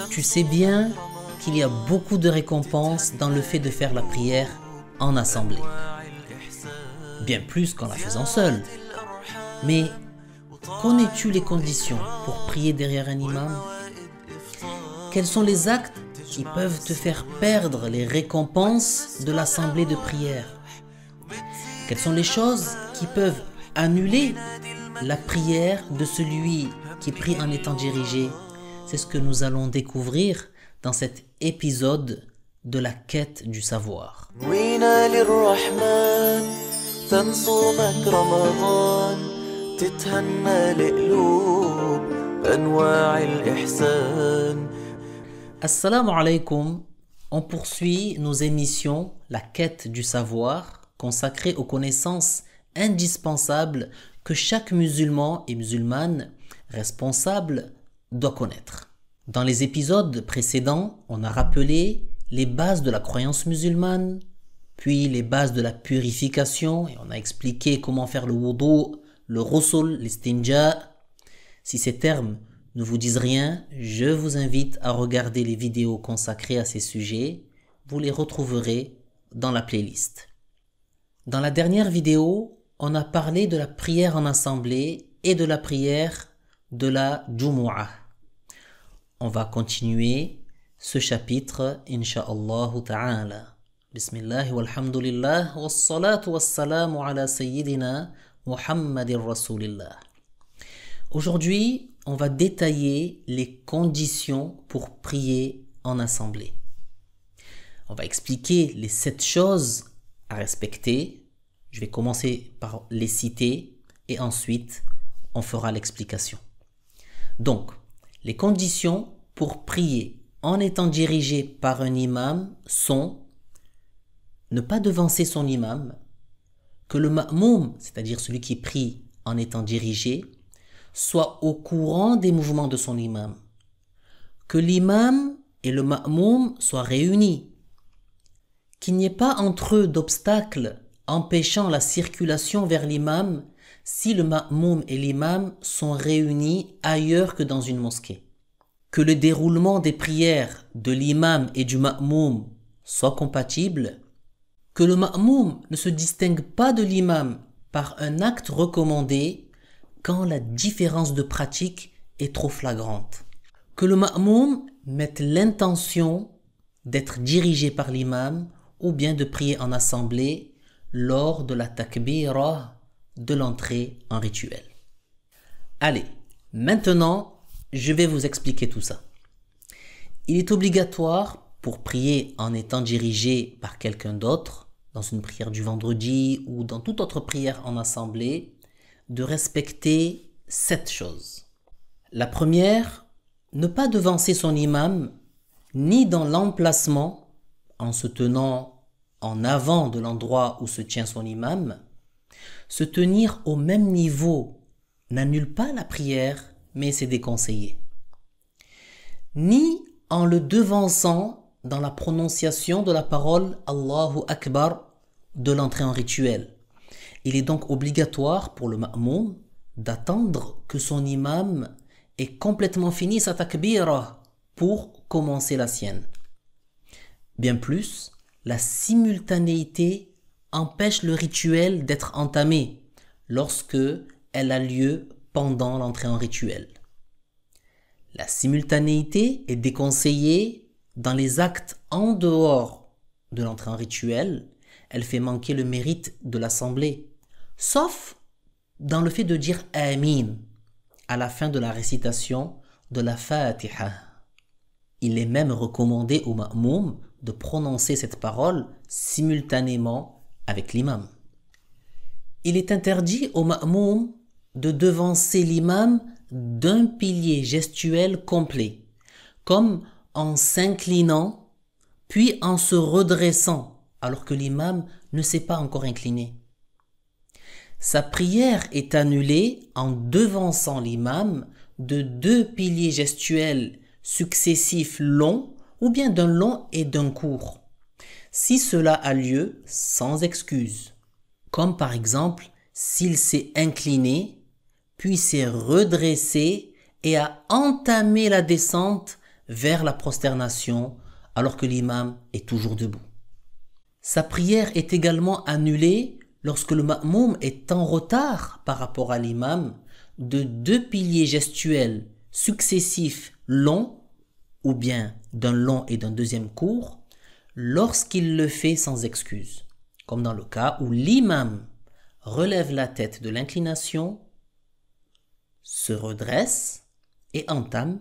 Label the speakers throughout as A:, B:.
A: Tu sais bien qu'il y a beaucoup de récompenses dans le fait de faire la prière en assemblée. Bien plus qu'en la faisant seule. Mais connais-tu les conditions pour prier derrière un imam? Quels sont les actes qui peuvent te faire perdre les récompenses de l'assemblée de prière? Quelles sont les choses qui peuvent annuler la prière de celui qui prie en étant dirigé? C'est ce que nous allons découvrir dans cet épisode de la quête du savoir. Assalamu alaikum. On poursuit nos émissions La quête du savoir, consacrée aux connaissances indispensables que chaque musulman et musulmane responsable doit connaître. Dans les épisodes précédents, on a rappelé les bases de la croyance musulmane, puis les bases de la purification, et on a expliqué comment faire le wudu, le ghusl, l'istinja. Si ces termes ne vous disent rien, je vous invite à regarder les vidéos consacrées à ces sujets. Vous les retrouverez dans la playlist. Dans la dernière vidéo, on a parlé de la prière en assemblée et de la prière de la Jumu'ah. On va continuer ce chapitre, Inch'Allah ta'ala. Bismillah walhamdulillah wassalatu wassalamu ala sayyidina Muhammadir Rasulillah. Aujourd'hui, on va détailler les conditions pour prier en assemblée. On va expliquer les 7 choses à respecter. Je vais commencer par les citer et ensuite on fera l'explication. Donc, les conditions pour prier en étant dirigé par un imam sont ne pas devancer son imam, que le ma'moum, c'est-à-dire celui qui prie en étant dirigé, soit au courant des mouvements de son imam, que l'imam et le ma'moum soient réunis, qu'il n'y ait pas entre eux d'obstacles empêchant la circulation vers l'imam si le ma'moum et l'imam sont réunis ailleurs que dans une mosquée, que le déroulement des prières de l'imam et du ma'moum soit compatible, que le ma'moum ne se distingue pas de l'imam par un acte recommandé quand la différence de pratique est trop flagrante, que le ma'moum mette l'intention d'être dirigé par l'imam ou bien de prier en assemblée lors de la takbira de l'entrée en rituel. Allez, maintenant, je vais vous expliquer tout ça. Il est obligatoire pour prier en étant dirigé par quelqu'un d'autre, dans une prière du vendredi ou dans toute autre prière en assemblée, de respecter 7 choses. La première, ne pas devancer son imam, ni dans l'emplacement, en se tenant en avant de l'endroit où se tient son imam. Se tenir au même niveau n'annule pas la prière, mais c'est déconseillé. Ni en le devançant dans la prononciation de la parole Allahu Akbar de l'entrée en rituel. Il est donc obligatoire pour le ma'moum d'attendre que son imam ait complètement fini sa takbira pour commencer la sienne. Bien plus, la simultanéité empêche le rituel d'être entamé lorsque elle a lieu pendant l'entrée en rituel. La simultanéité est déconseillée dans les actes en dehors de l'entrée en rituel. Elle fait manquer le mérite de l'assemblée, sauf dans le fait de dire Amin à la fin de la récitation de la Fatiha. Il est même recommandé au ma'moum de prononcer cette parole simultanément avec l'imam. Il est interdit au ma'moum de devancer l'imam d'un pilier gestuel complet, comme en s'inclinant, puis en se redressant, alors que l'imam ne s'est pas encore incliné. Sa prière est annulée en devançant l'imam de 2 piliers gestuels successifs longs ou bien d'un long et d'un court, si cela a lieu sans excuse, comme par exemple s'il s'est incliné, puis s'est redressé et à entamer la descente vers la prosternation alors que l'imam est toujours debout. Sa prière est également annulée lorsque le ma'moum est en retard par rapport à l'imam de 2 piliers gestuels successifs longs ou bien d'un long et d'un deuxième court lorsqu'il le fait sans excuse, comme dans le cas où l'imam relève la tête de l'inclination, se redresse et entame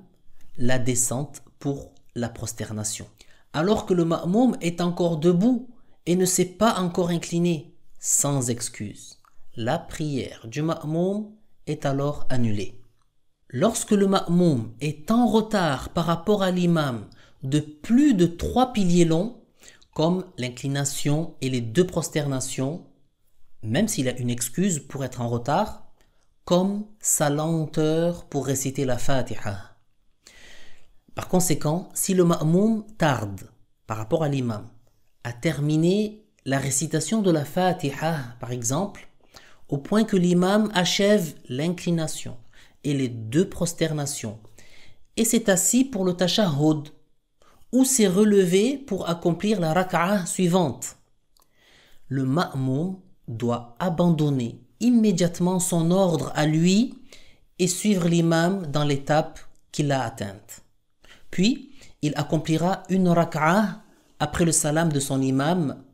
A: la descente pour la prosternation. Alors que le ma'moum est encore debout et ne s'est pas encore incliné, sans excuse. La prière du ma'moum est alors annulée. Lorsque le ma'moum est en retard par rapport à l'imam de plus de 3 piliers longs, comme l'inclination et les 2 prosternations, même s'il a une excuse pour être en retard, comme sa lenteur pour réciter la Fatiha. Par conséquent, si le ma'moum tarde par rapport à l'imam à terminer la récitation de la Fatiha, par exemple, au point que l'imam achève l'inclination et les 2 prosternations, et s'est assis pour le tashahhud, ou s'est relevé pour accomplir la rak'a suivante, le ma'moum doit abandonner immédiatement son ordre à lui et suivre l'imam dans l'étape qu'il a atteinte. Puis, il accomplira une rak'a après le salam de son imam,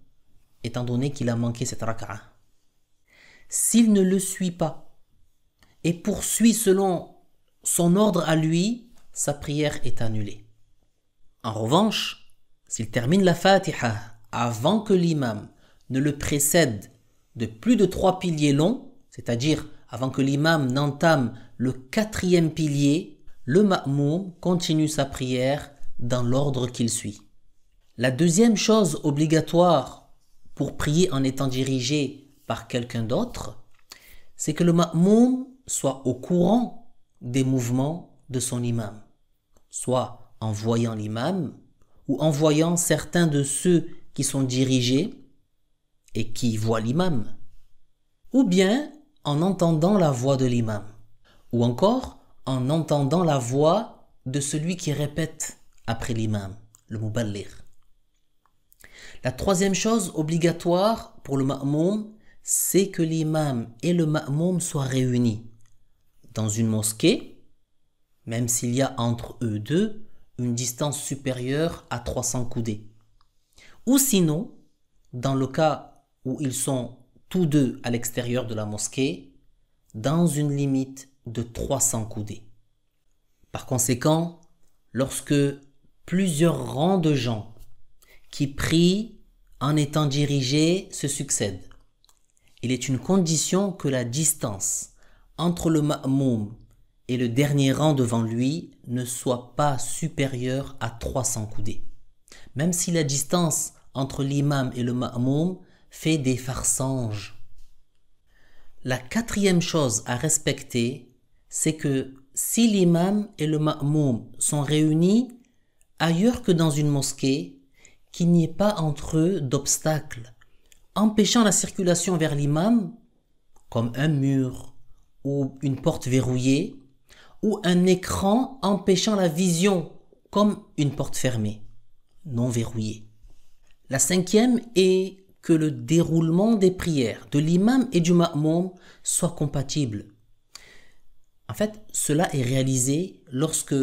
A: étant donné qu'il a manqué cette rak'a. S'il ne le suit pas et poursuit selon son ordre à lui, sa prière est annulée. En revanche, s'il termine la Fatiha avant que l'imam ne le précède de plus de 3 piliers longs, c'est-à-dire avant que l'imam n'entame le 4e pilier, le ma'moum continue sa prière dans l'ordre qu'il suit. La deuxième chose obligatoire pour prier en étant dirigé par quelqu'un d'autre, c'est que le ma'moum soit au courant des mouvements de son imam, soit en voyant l'imam ou en voyant certains de ceux qui sont dirigés et qui voient l'imam, ou bien en entendant la voix de l'imam, ou encore en entendant la voix de celui qui répète après l'imam, le muballigh. La troisième chose obligatoire pour le ma'moum, c'est que l'imam et le ma'moum soient réunis dans une mosquée, même s'il y a entre eux deux une distance supérieure à 300 coudées. Ou sinon, dans le cas où ils sont tous deux à l'extérieur de la mosquée, dans une limite de 300 coudées. Par conséquent, lorsque plusieurs rangs de gens qui prient en étant dirigés se succèdent, il est une condition que la distance entre le ma'moum et le dernier rang devant lui ne soit pas supérieure à 300 coudées. Même si la distance entre l'imam et le ma'moum fait des farsanges. La quatrième chose à respecter, c'est que si l'imam et le ma'moum sont réunis ailleurs que dans une mosquée, qu'il n'y ait pas entre eux d'obstacles empêchant la circulation vers l'imam, comme un mur ou une porte verrouillée, ou un écran empêchant la vision, comme une porte fermée, non verrouillée. La cinquième est que le déroulement des prières de l'imam et du ma'moum soit compatible. En fait, cela est réalisé lorsque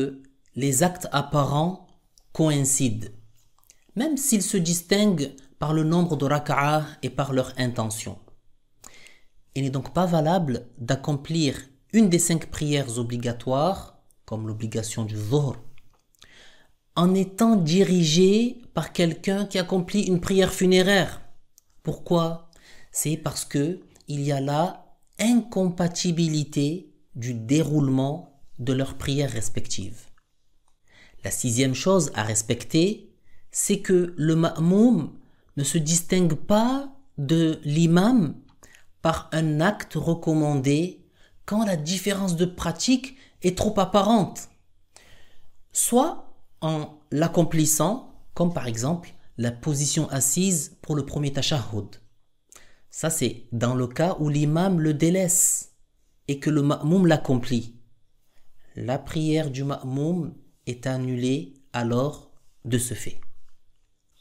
A: les actes apparents coïncident, même s'ils se distinguent par le nombre de rak'a et par leur intention. Il n'est donc pas valable d'accomplir une des 5 prières obligatoires, comme l'obligation du dhuhr, en étant dirigé par quelqu'un qui accomplit une prière funéraire. Pourquoi ? C'est parce que il y a là incompatibilité du déroulement de leurs prières respectives. La 6e chose à respecter, c'est que le ma'moum ne se distingue pas de l'imam par un acte recommandé quand la différence de pratique est trop apparente, soit en l'accomplissant, comme par exemple la position assise pour le premier tashahhud. Ça, c'est dans le cas où l'imam le délaisse et que le ma'moum l'accomplit. la prière du ma'moum est annulée alors de ce fait.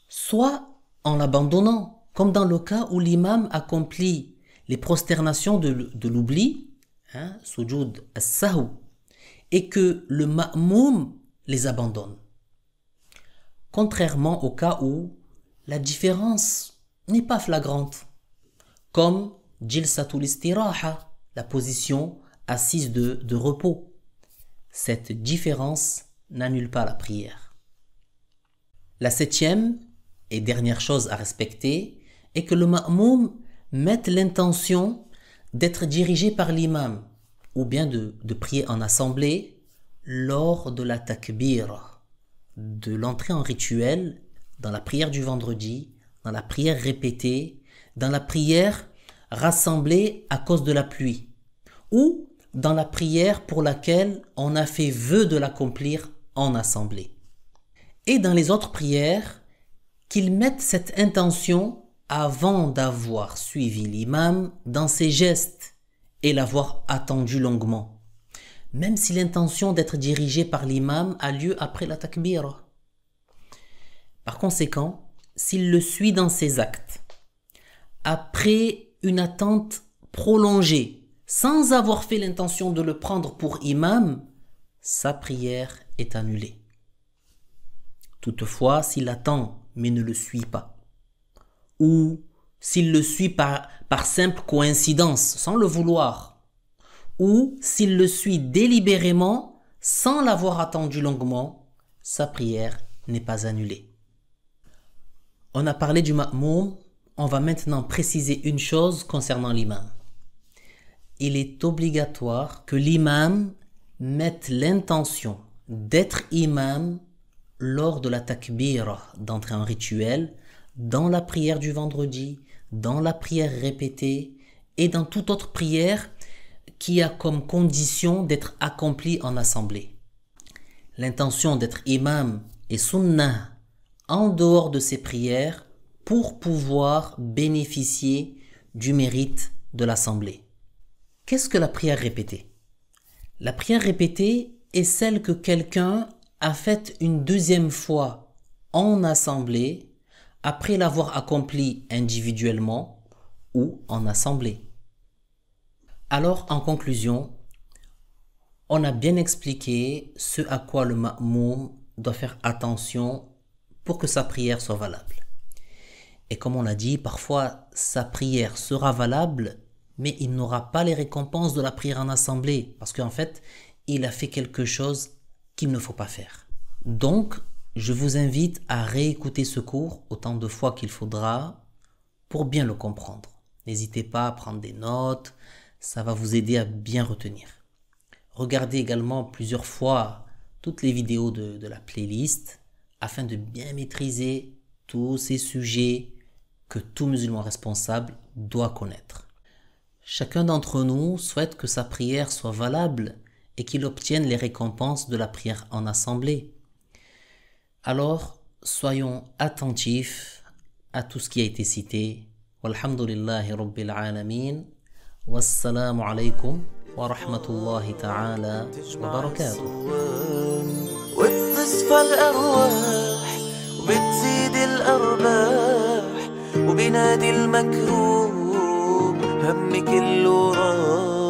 A: Soit en l'abandonnant, comme dans le cas où l'imam accomplit les prosternations de l'oubli, sujoud as-sahw, et que le ma'moum les abandonne. Contrairement au cas où la différence n'est pas flagrante, comme jilsatul istiraha, la position assise de repos. Cette différence n'annule pas la prière. La septième et dernière chose à respecter est que le ma'moum mette l'intention d'être dirigé par l'imam ou bien de prier en assemblée lors de la takbir, de l'entrée en rituel, dans la prière du vendredi, dans la prière répétée, dans la prière rassemblée à cause de la pluie, ou dans la prière pour laquelle on a fait vœu de l'accomplir en assemblée. Et dans les autres prières, qu'ils mettent cette intention avant d'avoir suivi l'imam dans ses gestes et l'avoir attendu longuement, même si l'intention d'être dirigé par l'imam a lieu après la takbira. Par conséquent, s'il le suit dans ses actes, après une attente prolongée, sans avoir fait l'intention de le prendre pour imam, sa prière est annulée. Toutefois, s'il attend mais ne le suit pas, ou s'il le suit par simple coïncidence, sans le vouloir, ou s'il le suit délibérément, sans l'avoir attendu longuement, sa prière n'est pas annulée. On a parlé du ma'moum, on va maintenant préciser une chose concernant l'imam. Il est obligatoire que l'imam mette l'intention d'être imam lors de la takbira, d'entrer en rituel, dans la prière du vendredi, dans la prière répétée et dans toute autre prière qui a comme condition d'être accomplie en assemblée. L'intention d'être imam est sunnah en dehors de ces prières pour pouvoir bénéficier du mérite de l'assemblée. Qu'est-ce que la prière répétée? La prière répétée est celle que quelqu'un a faite une deuxième fois en assemblée après l'avoir accomplie individuellement ou en assemblée. Alors, en conclusion, on a bien expliqué ce à quoi le ma'moum doit faire attention pour que sa prière soit valable. Et comme on l'a dit, parfois sa prière sera valable, mais il n'aura pas les récompenses de la prière en assemblée, parce qu'en fait, il a fait quelque chose qu'il ne faut pas faire. Donc, je vous invite à réécouter ce cours autant de fois qu'il faudra pour bien le comprendre. N'hésitez pas à prendre des notes, ça va vous aider à bien retenir. Regardez également plusieurs fois toutes les vidéos de la playlist afin de bien maîtriser tous ces sujets que tout musulman responsable doit connaître. Chacun d'entre nous souhaite que sa prière soit valable et qu'il obtienne les récompenses de la prière en assemblée. Alors, soyons attentifs à tout ce qui a été cité. Walhamdulillahi Rabbil Alamin. Wassalamu alaikum wa rahmatullahi ta'ala wa barakatuh.
B: وبتصفى الأرواح وبتزيد الأرباح وبنادي المكروب هم كله راح